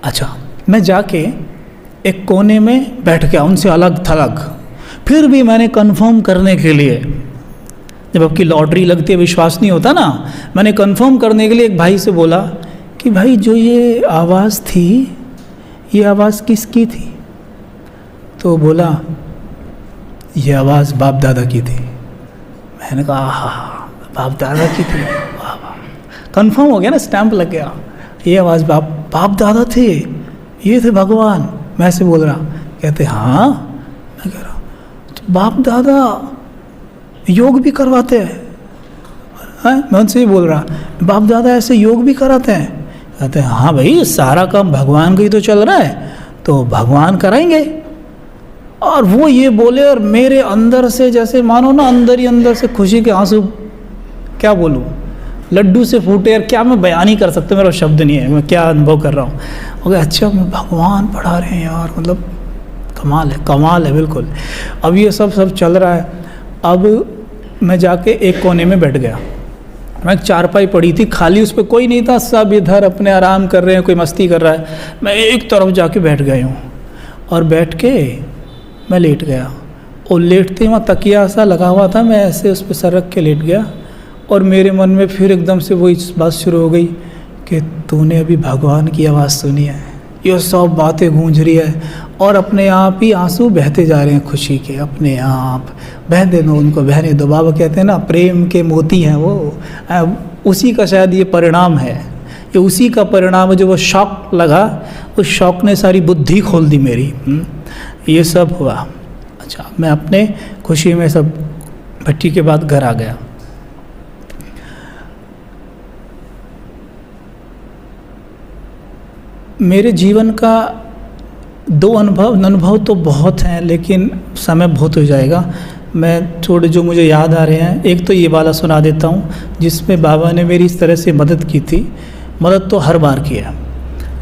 अच्छा, मैं जाके एक कोने में बैठ गया, उनसे अलग थलग। फिर भी मैंने कंफर्म करने के लिए, जब आपकी लॉटरी लगती है विश्वास नहीं होता ना, मैंने कंफर्म करने के लिए एक भाई से बोला कि भाई जो ये आवाज़ थी, ये आवाज़ किसकी थी? तो बोला ये आवाज़ बाप दादा की थी। मैंने कहा हाँ, बाप दादा की थी, वाह वाह, कंफर्म हो गया ना, स्टैंप लग गया। ये आवाज़ बाप दादा थे, ये थे भगवान। मैं ऐसे बोल रहा, कहते हाँ। मैं कह रहा तो बाप दादा योग भी करवाते हैं? मैं उनसे ही बोल रहा, बाप दादा ऐसे योग भी कराते हैं? कहते हैं हाँ भाई, सारा काम भगवान का ही तो चल रहा है, तो भगवान कराएंगे। और वो ये बोले और मेरे अंदर से जैसे मानो ना, अंदर ही अंदर से खुशी के आंसू, क्या बोलूँ, लड्डू से फूटे। यार क्या मैं बयान ही कर सकता, मेरा शब्द नहीं है, मैं क्या अनुभव कर रहा हूँ। ओके, अच्छा भगवान पढ़ा रहे हैं यार, मतलब कमाल है बिल्कुल। अब ये सब चल रहा है। अब मैं जाके एक कोने में बैठ गया। मैं एक चारपाई पड़ी थी खाली, उस पर कोई नहीं था, सब इधर अपने आराम कर रहे हैं, कोई मस्ती कर रहा है। मैं एक तरफ जाके बैठ गया हूँ और बैठ के मैं लेट गया। और लेटते वहाँ तकिया सा लगा हुआ था, मैं ऐसे उस पर सर रख के लेट गया। और मेरे मन में फिर एकदम से वही बात शुरू हो गई कि तूने अभी भगवान की आवाज़ सुनी है, ये सब बातें गूंज रही है और अपने आप ही आंसू बहते जा रहे हैं खुशी के, अपने आप बहने दो, उनको बहने दो। बाबा कहते हैं ना, प्रेम के मोती हैं वो, उसी का शायद ये परिणाम है, ये उसी का परिणाम है। जो वो शौक लगा, उस शौक ने सारी बुद्धि खोल दी मेरी। ये सब हुआ। अच्छा, मैं अपने खुशी में सब भट्टी के बाद घर आ गया। मेरे जीवन का दो अनुभव तो बहुत हैं, लेकिन समय बहुत हो जाएगा। मैं थोड़े जो मुझे याद आ रहे हैं, एक तो ये वाला सुना देता हूँ जिसमें बाबा ने मेरी इस तरह से मदद की थी। मदद तो हर बार किया,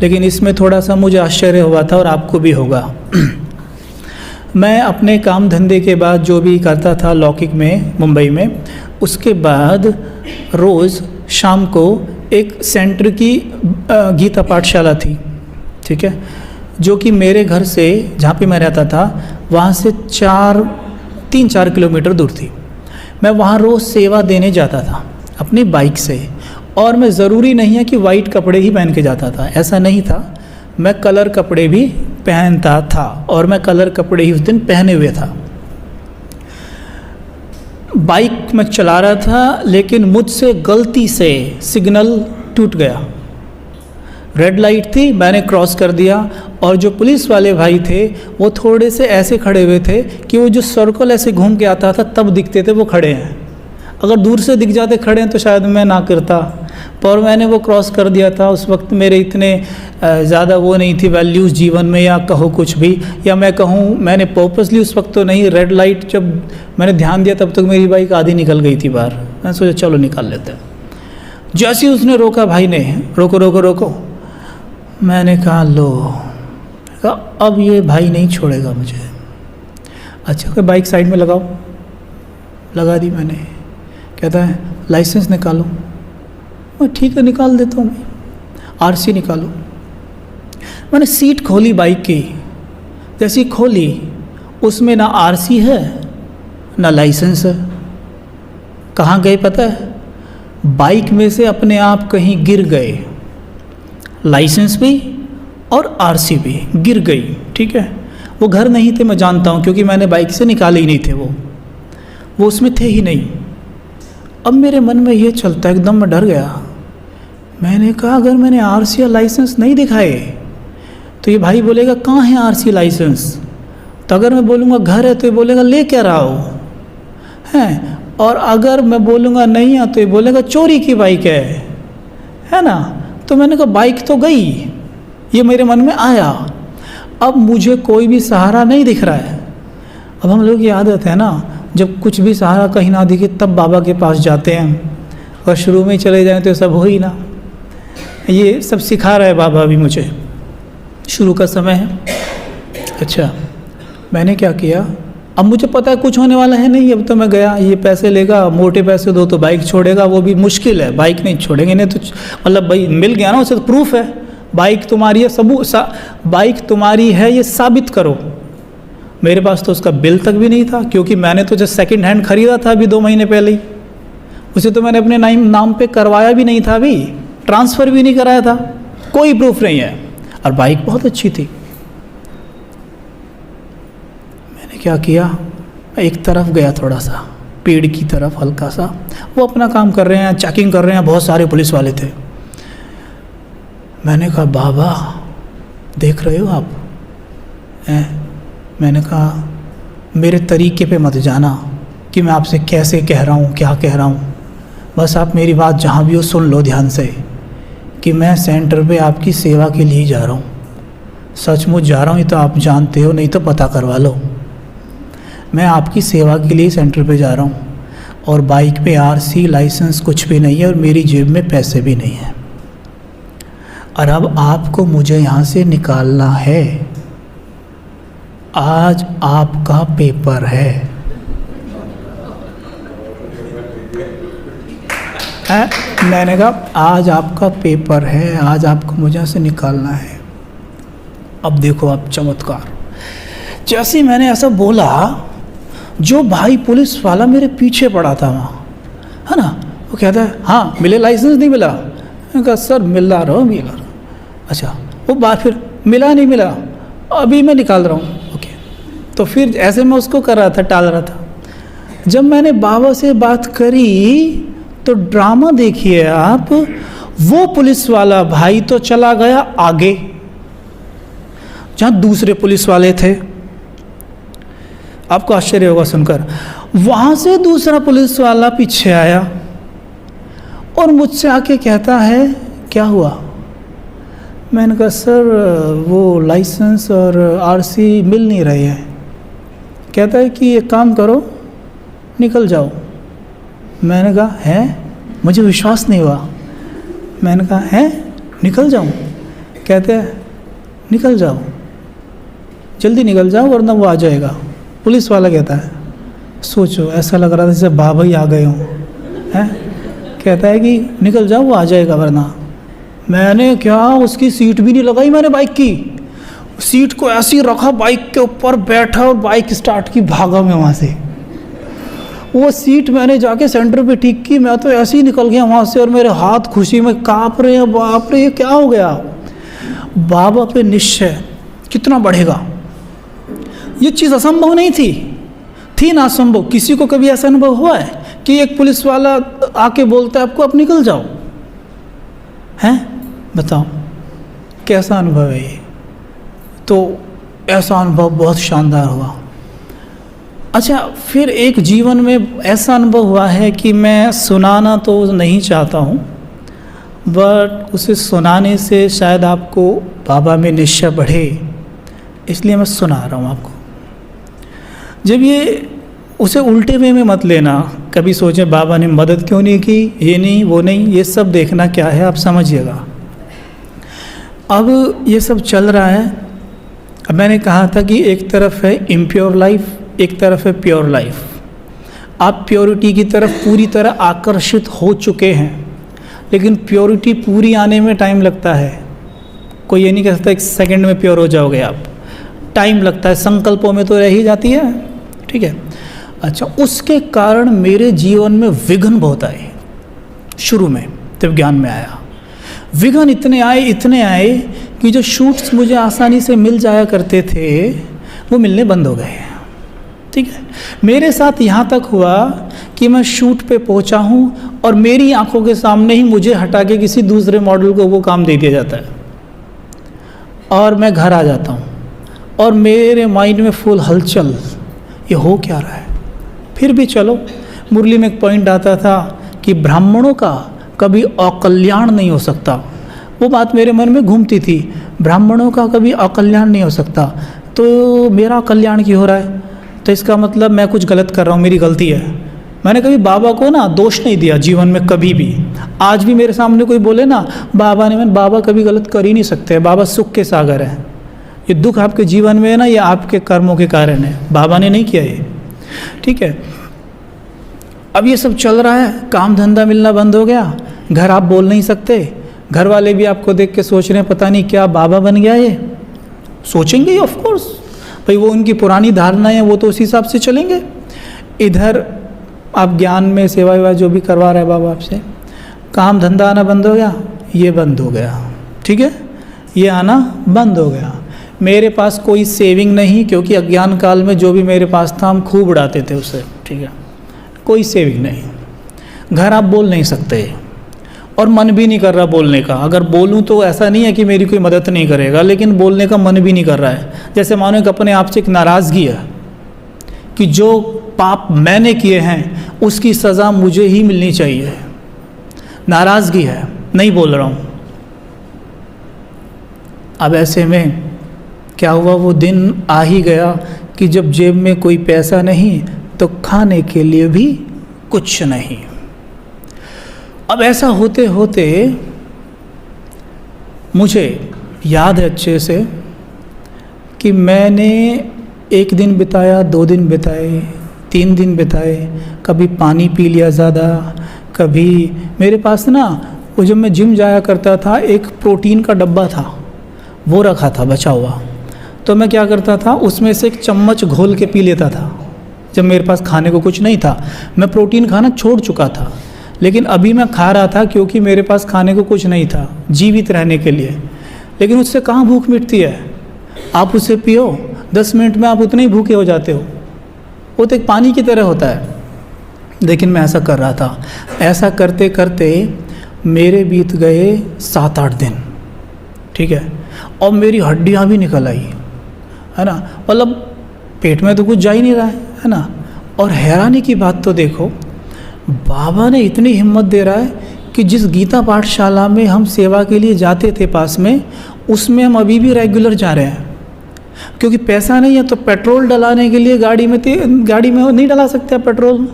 लेकिन इसमें थोड़ा सा मुझे आश्चर्य हुआ था और आपको भी होगा। मैं अपने काम धंधे के बाद जो भी करता था लौकिक में, मुंबई में, उसके बाद रोज़ शाम को एक सेंटर की गीता पाठशाला थी, ठीक है, जो कि मेरे घर से, जहाँ पे मैं रहता था, वहाँ से 3-4 किलोमीटर दूर थी। मैं वहाँ रोज़ सेवा देने जाता था अपनी बाइक से। और मैं ज़रूरी नहीं है कि वाइट कपड़े ही पहन के जाता था, ऐसा नहीं था। मैं कलर कपड़े भी पहनता था और मैं कलर कपड़े ही उस दिन पहने हुए था। बाइक मैं चला रहा था, लेकिन मुझसे गलती से सिग्नल टूट गया। रेड लाइट थी, मैंने क्रॉस कर दिया और जो पुलिस वाले भाई थे वो थोड़े से ऐसे खड़े हुए थे कि वो जो सर्कल ऐसे घूम के आता था तब दिखते थे वो खड़े हैं। अगर दूर से दिख जाते खड़े हैं तो शायद मैं ना करता, पर मैंने वो क्रॉस कर दिया था। उस वक्त मेरे इतने ज़्यादा वो नहीं थी वैल्यूज़ जीवन में, या कहो कुछ भी, या मैं कहूँ मैंने पर्पसली उस वक्त तो नहीं। रेड लाइट जब मैंने ध्यान दिया तब तक मेरी बाइक आधी निकल गई थी बाहर। मैं सोचा चलो निकाल लेते हैं। जैसे ही उसने रोका, भाई ने रोको रोको रोको, मैंने कहा लो, अब ये भाई नहीं छोड़ेगा मुझे। अच्छा, कोई बाइक साइड में लगाओ, लगा दी मैंने। कहता है लाइसेंस निकालो। मैं ठीक है निकाल देता हूँ, मैं आरसी निकालो। मैंने सीट खोली बाइक की, जैसी खोली उसमें ना आरसी है ना लाइसेंस है। कहाँ गए पता है? बाइक में से अपने आप कहीं गिर गए, लाइसेंस भी और आरसी भी गिर गई। ठीक है, वो घर नहीं थे, मैं जानता हूँ, क्योंकि मैंने बाइक से निकाले ही नहीं थे, वो उसमें थे ही नहीं। अब मेरे मन में ये चलता, एकदम मैं डर गया। मैंने कहा अगर मैंने आरसी या लाइसेंस नहीं दिखाए तो ये भाई बोलेगा कहाँ है आरसी लाइसेंस। तो अगर मैं बोलूँगा घर है तो ये बोलेगा ले क्या रहा हो हैं, और अगर मैं बोलूँगा नहीं है तो ये बोलेगा चोरी की बाइक है ना। तो मैंने कहा बाइक तो गई, ये मेरे मन में आया। अब मुझे कोई भी सहारा नहीं दिख रहा है। अब हम लोग की आदत है ना, जब कुछ भी सहारा कहीं ना दिखे तब बाबा के पास जाते हैं, और शुरू में ही चले जाएं तो सब हो ही ना। ये सब सिखा रहा है बाबा भी मुझे, शुरू का समय है। अच्छा, मैंने क्या किया, अब मुझे पता है कुछ होने वाला है नहीं। अब तो मैं गया, ये पैसे लेगा, मोटे पैसे दो तो बाइक छोड़ेगा, वो भी मुश्किल है, बाइक नहीं छोड़ेंगे। नहीं तो मतलब भाई मिल गया ना, उसे तो प्रूफ है, बाइक तुम्हारी है, बाइक तुम्हारी है ये साबित करो। मेरे पास तो उसका बिल तक भी नहीं था, क्योंकि मैंने तो जस्ट सेकंड हैंड खरीदा था अभी 2 महीने पहले ही। उसे तो मैंने अपने नाम पे करवाया भी नहीं था, अभी ट्रांसफ़र भी नहीं कराया था, कोई प्रूफ नहीं है। और बाइक बहुत अच्छी थी। मैंने क्या किया, मैं एक तरफ गया, थोड़ा सा पेड़ की तरफ हल्का सा, वो अपना काम कर रहे हैं, चेकिंग कर रहे हैं, बहुत सारे पुलिस वाले थे। मैंने कहा बाबा देख रहे हो आप? मैंने कहा मेरे तरीके पे मत जाना कि मैं आपसे कैसे कह रहा हूँ, क्या कह रहा हूँ, बस आप मेरी बात जहाँ भी हो सुन लो ध्यान से, कि मैं सेंटर पे आपकी सेवा के लिए जा रहा हूँ। सचमुच जा रहा हूँ, ये तो आप जानते हो, नहीं तो पता करवा लो। मैं आपकी सेवा के लिए सेंटर पे जा रहा हूँ, और बाइक पे आरसी लाइसेंस कुछ भी नहीं है, और मेरी जेब में पैसे भी नहीं हैं, और अब आपको मुझे यहाँ से निकालना है। आज आपका पेपर है। मैंने कहा आज आपका पेपर है, आज आपको मुझे यहाँ से निकालना है। अब देखो आप चमत्कार, जैसे ही मैंने ऐसा बोला, जो भाई पुलिस वाला मेरे पीछे पड़ा था वहाँ, है ना, वो कहता है हाँ मिले लाइसेंस? नहीं मिला। मैंने कहा सर मिला रहा। अच्छा, वो बात फिर मिला नहीं मिला, अभी मैं निकाल रहा हूँ। ओके, तो फिर ऐसे मैं उसको कर रहा था, टाल रहा था। जब मैंने बाबा से बात करी तो ड्रामा देखिए आप, वो पुलिस वाला भाई तो चला गया आगे जहाँ दूसरे पुलिस वाले थे। आपको आश्चर्य होगा सुनकर, वहाँ से दूसरा पुलिस वाला पीछे आया और मुझसे आके कहता है क्या हुआ? मैंने कहा सर वो लाइसेंस और आरसी मिल नहीं रही है। कहता है कि एक काम करो, निकल जाओ। मैंने कहा है? मुझे विश्वास नहीं हुआ। मैंने कहा है निकल जाऊँ? कहते हैं निकल जाओ, जल्दी निकल जाओ वरना वो आ जाएगा। पुलिस वाला कहता है, सोचो ऐसा लग रहा था जैसे बाबा ही आ गए हों। हैं? कहता है कि निकल जाओ वो आ जाएगा वरना। मैंने क्या, उसकी सीट भी नहीं लगाई मैंने, बाइक की सीट को ऐसे ही रखा, बाइक के ऊपर बैठा और बाइक स्टार्ट की, भागा मैं वहाँ से। वो सीट मैंने जाके सेंटर पे ठीक की, मैं तो ऐसे ही निकल गया वहाँ से, और मेरे हाथ खुशी में काँप रहे हैं। बाप रे ये क्या हो गया? बाबा पे निश्चय कितना बढ़ेगा। ये चीज़ असंभव नहीं थी ना असंभव। किसी को कभी ऐसा अनुभव हुआ है कि एक पुलिस वाला आके बोलता है आपको आप निकल जाओ? हैं? बताओ कैसा अनुभव है ये? तो ऐसा अनुभव बहुत शानदार हुआ। अच्छा, फिर एक जीवन में ऐसा अनुभव हुआ है कि मैं सुनाना तो नहीं चाहता हूँ, बट उसे सुनाने से शायद आपको बाबा में निश्चय बढ़े, इसलिए मैं सुना रहा हूँ आपको। जब ये उसे उल्टे वे में मत लेना, कभी सोचें बाबा ने मदद क्यों नहीं की, ये नहीं वो नहीं, ये सब देखना क्या है आप समझिएगा। अब ये सब चल रहा है। अब मैंने कहा था कि एक तरफ है इम्प्योर लाइफ, एक तरफ है प्योर लाइफ। आप प्योरिटी की तरफ पूरी तरह आकर्षित हो चुके हैं, लेकिन प्योरिटी पूरी आने में टाइम लगता है। कोई ये नहीं कह सकता 1 सेकंड में प्योर हो जाओगे आप, टाइम लगता है। संकल्पों में तो रह ही जाती है, ठीक है। अच्छा, उसके कारण मेरे जीवन में विघ्न बहुत आए। शुरू में जब ज्ञान में आया, विघ्न इतने आए कि जो शूट्स मुझे आसानी से मिल जाया करते थे वो मिलने बंद हो गए, ठीक है। मेरे साथ यहाँ तक हुआ कि मैं शूट पे पहुँचा हूँ और मेरी आंखों के सामने ही मुझे हटा के किसी दूसरे मॉडल को वो काम दे दिया जाता है, और मैं घर आ जाता हूँ और मेरे माइंड में फुल हलचल, ये हो क्या रहा है। फिर भी चलो, मुरली में एक पॉइंट आता था कि ब्राह्मणों का कभी अकल्याण नहीं हो सकता। वो बात मेरे मन में घूमती थी, ब्राह्मणों का कभी अकल्याण नहीं हो सकता, तो मेरा कल्याण क्यों हो रहा है? तो इसका मतलब मैं कुछ गलत कर रहा हूँ, मेरी गलती है। मैंने कभी बाबा को ना दोष नहीं दिया जीवन में कभी भी। आज भी मेरे सामने कोई बोले ना बाबा कभी गलत कर ही नहीं सकते, बाबा सुख के सागर हैं। ये दुख आपके जीवन में है ना, ये आपके कर्मों के कारण है, बाबा ने नहीं किया ये, ठीक है। अब ये सब चल रहा है, काम धंधा मिलना बंद हो गया, घर आप बोल नहीं सकते, घर वाले भी आपको देख के सोच रहे हैं पता नहीं क्या बाबा बन गया ये, सोचेंगे ही ऑफ कोर्स, भाई वो उनकी पुरानी धारणा है, वो तो उसी हिसाब से चलेंगे। इधर आप ज्ञान में सेवा वेवा जो भी करवा रहे हैं बाबा आपसे, काम धंधा आना बंद हो गया, ये बंद हो गया, ठीक है, ये आना बंद हो गया। मेरे पास कोई सेविंग नहीं, क्योंकि अज्ञान काल में जो भी मेरे पास था हम खूब उड़ाते थे उससे, ठीक है, कोई सेविंग नहीं। घर आप बोल नहीं सकते और मन भी नहीं कर रहा बोलने का। अगर बोलूं तो ऐसा नहीं है कि मेरी कोई मदद नहीं करेगा, लेकिन बोलने का मन भी नहीं कर रहा है। जैसे मानो कि अपने आप से एक नाराज़गी है कि जो पाप मैंने किए हैं उसकी सज़ा मुझे ही मिलनी चाहिए, नाराज़गी है, नहीं बोल रहा हूँ। अब ऐसे में क्या हुआ, वो दिन आ ही गया कि जब जेब में कोई पैसा नहीं तो खाने के लिए भी कुछ नहीं। अब ऐसा होते होते मुझे याद है अच्छे से कि मैंने 1 दिन बिताया, 2 दिन बिताए, 3 दिन बिताए, कभी पानी पी लिया ज़्यादा, कभी मेरे पास ना वो जब मैं जिम जाया करता था एक प्रोटीन का डब्बा था, वो रखा था बचा हुआ, तो मैं क्या करता था उसमें से 1 चम्मच घोल के पी लेता था। जब मेरे पास खाने को कुछ नहीं था, मैं प्रोटीन खाना छोड़ चुका था, लेकिन अभी मैं खा रहा था क्योंकि मेरे पास खाने को कुछ नहीं था जीवित रहने के लिए। लेकिन उससे कहाँ भूख मिटती है, आप उसे पियो 10 मिनट में आप उतने ही भूखे हो जाते हो, वो तो एक पानी की तरह होता है। लेकिन मैं ऐसा कर रहा था, ऐसा करते करते मेरे बीत गए 7-8 दिन, ठीक है, और मेरी हड्डियाँ भी निकल आई, है ना, मतलब पेट में तो कुछ जा ही नहीं रहा है ना। और हैरानी की बात तो देखो, बाबा ने इतनी हिम्मत दे रहा है कि जिस गीता पाठशाला में हम सेवा के लिए जाते थे पास में, उसमें हम अभी भी रेगुलर जा रहे हैं। क्योंकि पैसा नहीं है तो पेट्रोल डलाने के लिए गाड़ी में नहीं डला सकते आप पेट्रोल,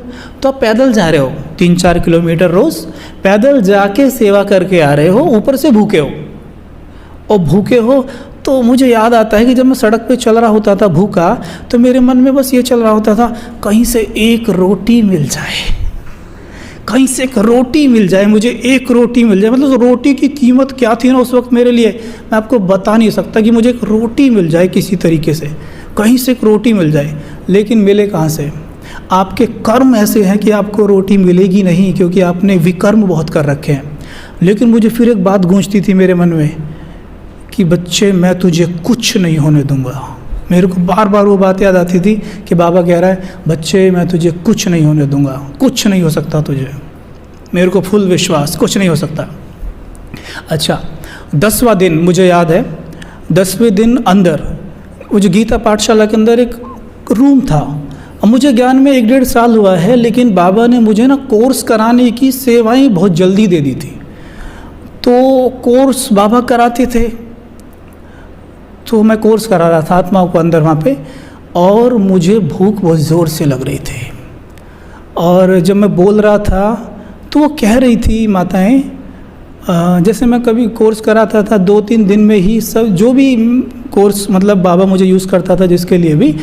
तो आप पैदल जा रहे हो 3-4 किलोमीटर रोज़ पैदल जाके सेवा करके आ रहे हो, ऊपर से भूखे हो। और भूखे हो तो मुझे याद आता है कि जब मैं सड़क पे चल रहा होता था भूखा, तो मेरे मन में बस ये चल रहा होता था कहीं से एक रोटी मिल जाए, कहीं से एक रोटी मिल जाए, मुझे एक रोटी मिल जाए। मतलब रोटी की कीमत क्या थी ना उस वक्त मेरे लिए, मैं आपको बता नहीं सकता कि मुझे एक रोटी मिल जाए किसी तरीके से, कहीं से एक रोटी मिल जाए। लेकिन मिले कहाँ से, आपके कर्म ऐसे हैं कि आपको रोटी मिलेगी नहीं, क्योंकि आपने विकर्म बहुत कर रखे हैं। लेकिन मुझे फिर एक बात गूंजती थी मेरे मन में कि बच्चे मैं तुझे कुछ नहीं होने दूंगा। मेरे को बार बार वो बात याद आती थी कि बाबा कह रहा है बच्चे मैं तुझे कुछ नहीं होने दूंगा, कुछ नहीं हो सकता तुझे, मेरे को फुल विश्वास, कुछ नहीं हो सकता। अच्छा, 10वां दिन मुझे याद है, 10वें दिन अंदर वो जो गीता पाठशाला के अंदर एक रूम था। अब मुझे ज्ञान में 1-1.5 साल हुआ है, लेकिन बाबा ने मुझे ना कोर्स कराने की सेवाएं बहुत जल्दी दे दी थी। तो कोर्स बाबा कराते थे, तो मैं कोर्स करा रहा था आत्माओं को अंदर वहाँ पे, और मुझे भूख बहुत ज़ोर से लग रही थी। और जब मैं बोल रहा था तो वो कह रही थी माताएं, जैसे मैं कभी कोर्स कराता था 2-3 दिन में ही सब जो भी कोर्स मतलब बाबा मुझे यूज़ करता था जिसके लिए भी,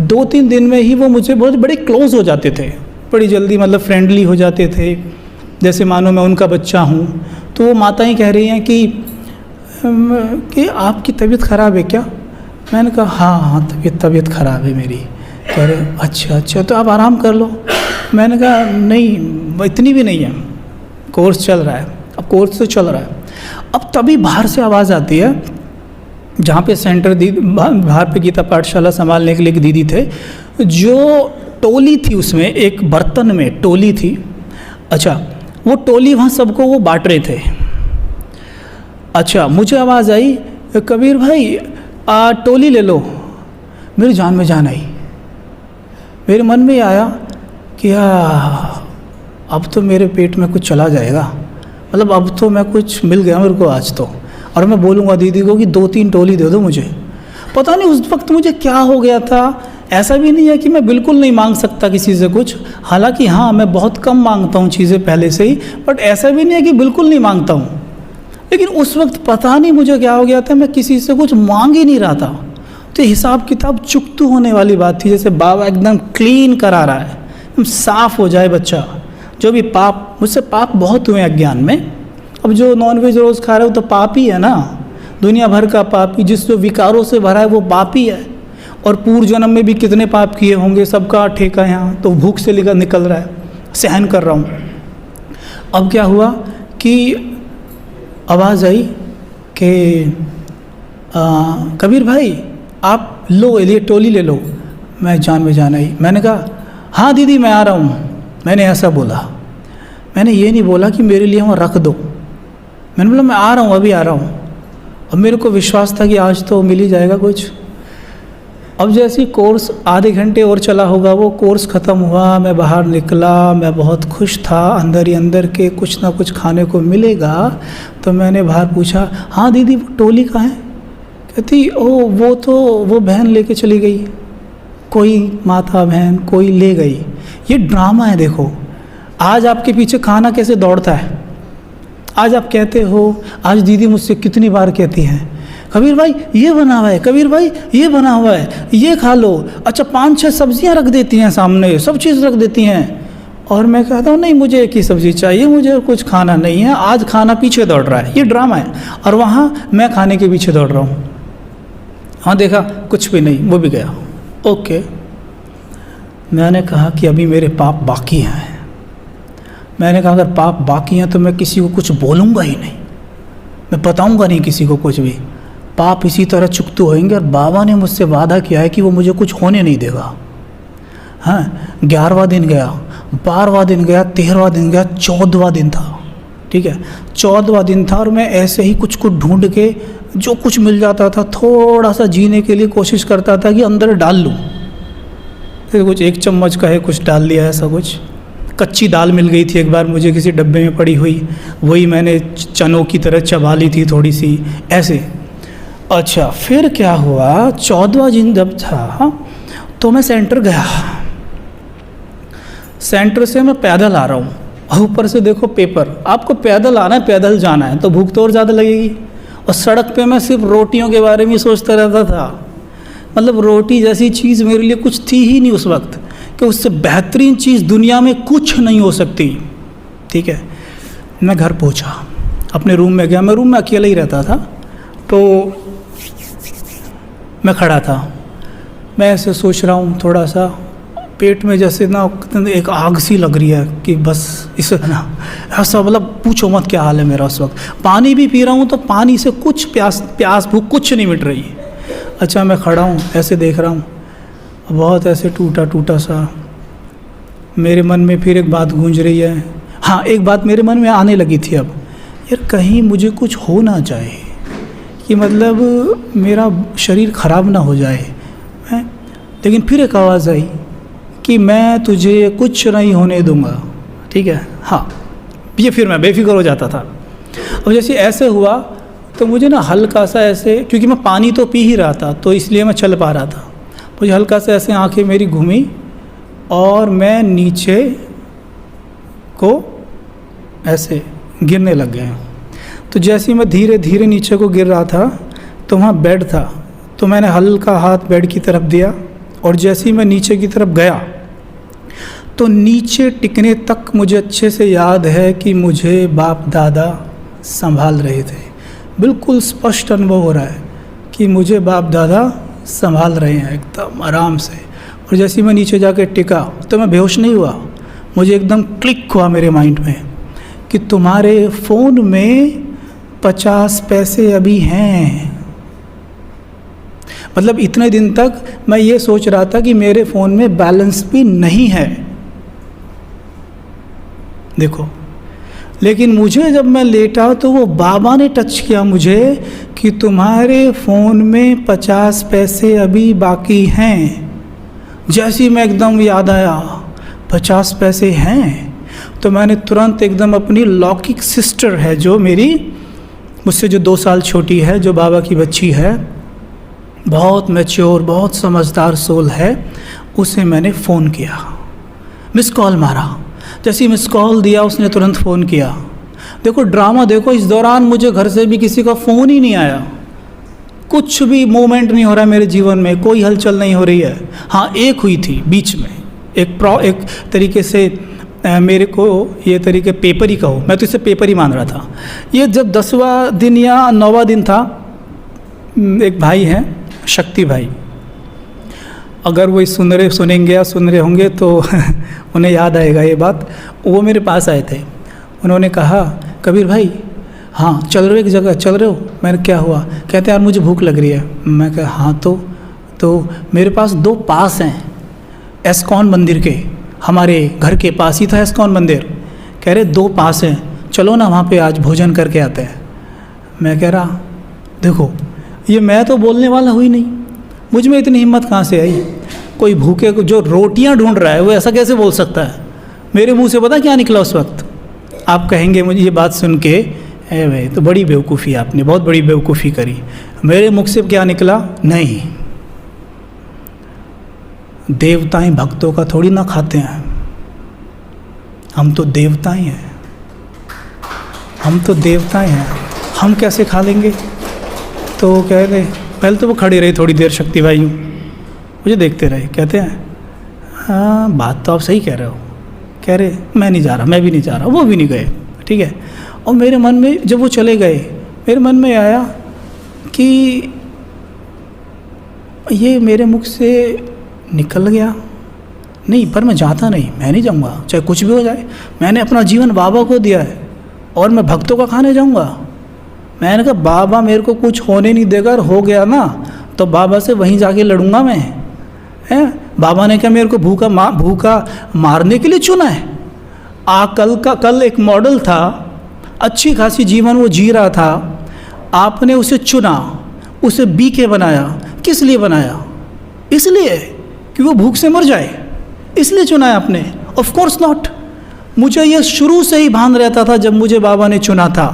2-3 दिन में ही वो मुझे बहुत बड़े क्लोज हो जाते थे, बड़ी जल्दी मतलब फ्रेंडली हो जाते थे, जैसे मानो मैं उनका बच्चा हूँ। तो वो माताएं कह रही हैं कि आपकी तबीयत ख़राब है क्या? मैंने कहा हाँ तबीयत ख़राब है मेरी। कह रहे अच्छा तो आप आराम कर लो। मैंने कहा नहीं इतनी भी नहीं है, कोर्स चल रहा है। अब कोर्स तो चल रहा है, अब तभी बाहर से आवाज़ आती है, जहाँ पे सेंटर बाहर पे गीता पाठशाला संभालने के लिए एक दीदी थे, जो टोली थी उसमें एक बर्तन में टोली थी। अच्छा, वो टोली वहाँ सबको वो बांट रहे थे। अच्छा, मुझे आवाज़ आई कबीर भाई टोली ले लो। मेरी जान में जान आई, मेरे मन में आया कि अब तो मेरे पेट में कुछ चला जाएगा, मतलब अब तो मैं कुछ मिल गया मेरे को आज तो। और मैं बोलूँगा दीदी को कि 2-3 टोली दे दो मुझे। पता नहीं उस वक्त मुझे क्या हो गया था। ऐसा भी नहीं है कि मैं बिल्कुल नहीं मांग सकता किसी से कुछ, हालांकि हाँ मैं बहुत कम मांगता हूँ चीज़ें पहले से ही, बट ऐसा भी नहीं है कि बिल्कुल नहीं मांगता हूँ। लेकिन उस वक्त पता नहीं मुझे क्या हो गया था, मैं किसी से कुछ मांग ही नहीं रहा था। तो हिसाब किताब चुकतू होने वाली बात थी, जैसे बाबा एकदम क्लीन करा रहा है, एकदम साफ़ हो जाए बच्चा। जो भी पाप, मुझसे पाप बहुत हुए अज्ञान में, अब जो नॉनवेज रोज़ खा रहे हो तो पापी है ना, दुनिया भर का पापी, जिस जो विकारों से भरा है वो पापी है। और पूर्व जन्म में भी कितने पाप किए होंगे, सबका ठेका यहाँ, तो भूख से निकल रहा है, सहन कर रहा हूँ। अब क्या हुआ कि आवाज़ आई कि कबीर भाई आप लो ये टोली ले लो। मैं जान में जान आई, मैंने कहा हाँ दीदी मैं आ रहा हूँ। मैंने ऐसा बोला, मैंने ये नहीं बोला कि मेरे लिए वहाँ रख दो। मैंने बोला मैं आ रहा हूँ, अभी आ रहा हूँ। अब मेरे को विश्वास था कि आज तो मिल ही जाएगा कुछ। अब जैसे कोर्स आधे घंटे और चला होगा, वो कोर्स ख़त्म हुआ, मैं बाहर निकला, मैं बहुत खुश था, अंदर ही अंदर के कुछ ना कुछ खाने को मिलेगा। तो मैंने बाहर पूछा हाँ दीदी वो टोली कहाँ है? कहती वो बहन लेके चली गई, कोई माता बहन कोई ले गई। ये ड्रामा है। देखो आज आपके पीछे खाना कैसे दौड़ता है। आज आप कहते हो, आज दीदी मुझसे कितनी बार कहती हैं कबीर भाई ये बना हुआ है, कबीर भाई ये बना हुआ है, ये खा लो। अच्छा 5-6 सब्जियां रख देती हैं सामने, सब चीज़ रख देती हैं। और मैं कहता हूँ नहीं मुझे एक ही सब्ज़ी चाहिए, मुझे कुछ खाना नहीं है। आज खाना पीछे दौड़ रहा है, ये ड्रामा है। और वहाँ मैं खाने के पीछे दौड़ रहा हूँ। हाँ देखा कुछ भी नहीं, वो भी गया। ओके, मैंने कहा कि अभी मेरे पाप बाकी हैं। मैंने कहा अगर पाप बाकी हैं तो मैं किसी को कुछ बोलूँगा ही नहीं, मैं बताऊँगा नहीं किसी को कुछ भी। पाप इसी तरह चुकते होंगे। और बाबा ने मुझसे वादा किया है कि वो मुझे कुछ होने नहीं देगा। हाँ 11वां दिन गया, 12वां दिन गया, 13वां दिन गया, 14वां दिन था। ठीक है 14वां दिन था और मैं ऐसे ही कुछ ढूंढ के जो कुछ मिल जाता था थोड़ा सा जीने के लिए कोशिश करता था कि अंदर डाल लूँ। फिर कुछ 1 चम्मच का है कुछ डाल लिया, ऐसा कुछ। कच्ची दाल मिल गई थी एक बार मुझे किसी डब्बे में पड़ी हुई, वही मैंने चनों की तरह चबा ली थी थोड़ी सी ऐसे। अच्छा फिर क्या हुआ, 14वां दिन जब था तो मैं सेंटर गया। सेंटर से मैं पैदल आ रहा हूँ और ऊपर से देखो पेपर, आपको पैदल आना है पैदल जाना है तो भूख तो और ज़्यादा लगेगी। और सड़क पे मैं सिर्फ रोटियों के बारे में सोचता रहता था। मतलब रोटी जैसी चीज़ मेरे लिए कुछ थी ही नहीं उस वक्त कि उससे बेहतरीन चीज़ दुनिया में कुछ नहीं हो सकती। ठीक है मैं घर पहुंचा, अपने रूम में गया। मैं रूम में अकेला ही रहता था। तो मैं खड़ा था, मैं ऐसे सोच रहा हूँ, थोड़ा सा पेट में जैसे ना एक आग सी लग रही है कि बस इसे ना ऐसा, मतलब पूछो मत क्या हाल है मेरा उस वक्त। पानी भी पी रहा हूँ तो पानी से कुछ प्यास भूख कुछ नहीं मिट रही। अच्छा मैं खड़ा हूँ ऐसे देख रहा हूँ, बहुत ऐसे टूटा सा। मेरे मन में फिर एक बात गूंज रही है। हाँ एक बात मेरे मन में आने लगी थी अब, यार कहीं मुझे कुछ हो ना जाए कि मतलब मेरा शरीर ख़राब ना हो जाए। लेकिन फिर एक आवाज़ आई कि मैं तुझे कुछ नहीं होने दूंगा। ठीक है हाँ, ये फिर मैं बेफिक्र हो जाता था। अब जैसे ऐसे हुआ तो मुझे ना हल्का सा ऐसे, क्योंकि मैं पानी तो पी ही रहा था तो इसलिए मैं चल पा रहा था, मुझे हल्का सा ऐसे आंखें मेरी घूमी और मैं नीचे को ऐसे गिरने लग गया। तो जैसे ही मैं धीरे धीरे नीचे को गिर रहा था तो वहाँ बेड था, तो मैंने हल्का हाथ बेड की तरफ दिया और जैसे ही मैं नीचे की तरफ गया तो नीचे टिकने तक मुझे अच्छे से याद है कि मुझे बाप दादा संभाल रहे थे। बिल्कुल स्पष्ट अनुभव हो रहा है कि मुझे बाप दादा संभाल रहे हैं एकदम आराम से। और जैसे ही मैं नीचे जाके टिका तो मैं बेहोश नहीं हुआ, मुझे एकदम क्लिक हुआ मेरे माइंड में कि तुम्हारे फ़ोन में 50 पैसे अभी हैं। मतलब इतने दिन तक मैं ये सोच रहा था कि मेरे फ़ोन में बैलेंस भी नहीं है, देखो। लेकिन मुझे जब मैं लेटा तो वो बाबा ने टच किया मुझे कि तुम्हारे फ़ोन में 50 पैसे अभी बाकी हैं। जैसे ही मैं एकदम याद आया 50 पैसे हैं तो मैंने तुरंत एकदम अपनी लौकिक सिस्टर है जो मेरी मुझसे जो 2 साल छोटी है, जो बाबा की बच्ची है, बहुत मैच्योर बहुत समझदार सोल है, उसे मैंने फ़ोन किया, मिस कॉल मारा। जैसे ही मिस कॉल दिया उसने तुरंत फ़ोन किया। देखो ड्रामा देखो, इस दौरान मुझे घर से भी किसी का फ़ोन ही नहीं आया, कुछ भी मूवमेंट नहीं हो रहा है मेरे जीवन में, कोई हलचल नहीं हो रही है। हाँ एक हुई थी बीच में, एक तरीके से मेरे को ये तरीके पेपर ही कहो, मैं तो इसे पेपर ही मान रहा था। ये जब 10वां दिन या 9वां दिन था, एक भाई हैं शक्ति भाई, अगर वो सुनेंगे या सुन रहे होंगे तो उन्हें याद आएगा ये बात। वो मेरे पास आए थे, उन्होंने कहा कबीर भाई हाँ चल रहे हो, एक जगह चल रहे हो? मैंने क्या हुआ? कहते यार मुझे भूख लग रही है। मैं कहा हाँ तो मेरे पास 2 पास हैं एस्कॉन मंदिर के, हमारे घर के पास ही था एस्कॉन मंदिर। कह रहे 2 पास हैं, चलो ना वहाँ पे आज भोजन करके आते हैं। मैं कह रहा देखो ये मैं तो बोलने वाला हुई नहीं, मुझ में इतनी हिम्मत कहाँ से आई? कोई भूखे को जो रोटियाँ ढूंढ रहा है वो ऐसा कैसे बोल सकता है? मेरे मुंह से पता क्या निकला उस वक्त? आप कहेंगे मुझे ये बात सुन के है भाई तो बड़ी बेवकूफ़ी, आपने बहुत बड़ी बेवकूफ़ी करी। मेरे मुख से क्या निकला? नहीं, देवताएं भक्तों का थोड़ी ना खाते हैं, हम तो देवताएं हैं, हम तो देवताएं हैं, हम कैसे खा लेंगे? तो वो कह रहे, पहले तो वो खड़े रहे थोड़ी देर, शक्ति भाई मुझे देखते रहे, कहते हैं हाँ बात तो आप सही कह रहे हो। कह रहे मैं नहीं जा रहा, मैं भी नहीं जा रहा, वो भी नहीं गए, ठीक है। और मेरे मन में जब वो चले गए, मेरे मन में आया कि ये मेरे मुख से निकल गया नहीं, पर मैं जाता नहीं, मैं नहीं जाऊँगा चाहे कुछ भी हो जाए। मैंने अपना जीवन बाबा को दिया है और मैं भक्तों का खाने जाऊँगा। मैंने कहा बाबा मेरे को कुछ होने नहीं देगा, और हो गया ना तो बाबा से वहीं जाके लड़ूंगा मैं, हैं? बाबा ने क्या मेरे को भूखा मारने के लिए चुना है? कल एक मॉडल था, अच्छी खासी जीवन वो जी रहा था, आपने उसे चुना, उसे बीके बनाया। किस लिए बनाया? इसलिए कि वो भूख से मर जाए, इसलिए चुना है आपने? Of course not. मुझे ये शुरू से ही भान रहता था जब मुझे बाबा ने चुना था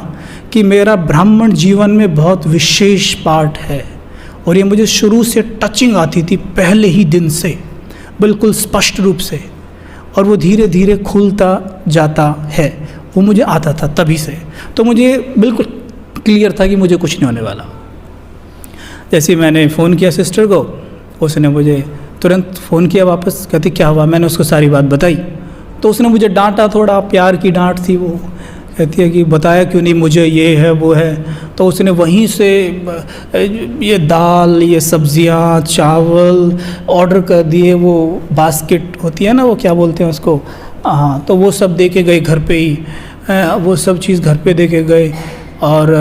कि मेरा ब्राह्मण जीवन में बहुत विशेष पार्ट है, और ये मुझे शुरू से टचिंग आती थी, पहले ही दिन से बिल्कुल स्पष्ट रूप से, और वो धीरे धीरे खुलता जाता है, वो मुझे आता था तभी से। तो मुझे बिल्कुल क्लियर था कि मुझे कुछ नहीं होने वाला। जैसे मैंने फ़ोन किया सिस्टर को, उसने मुझे तुरंत फ़ोन किया वापस, कहती क्या हुआ? मैंने उसको सारी बात बताई, तो उसने मुझे डांटा, थोड़ा प्यार की डांट थी वो। कहती है कि बताया क्यों नहीं मुझे, ये है वो है। तो उसने वहीं से ये दाल, ये सब्जियां, चावल ऑर्डर कर दिए, वो बास्केट होती है ना, वो क्या बोलते हैं उसको, हाँ, तो वो सब दे के गए घर पे ही, वो सब चीज़ घर पे दे के गए, और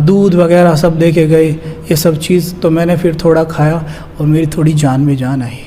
दूध वगैरह सब दे के गए, ये सब चीज़। तो मैंने फिर थोड़ा खाया और मेरी थोड़ी जान में जान आई।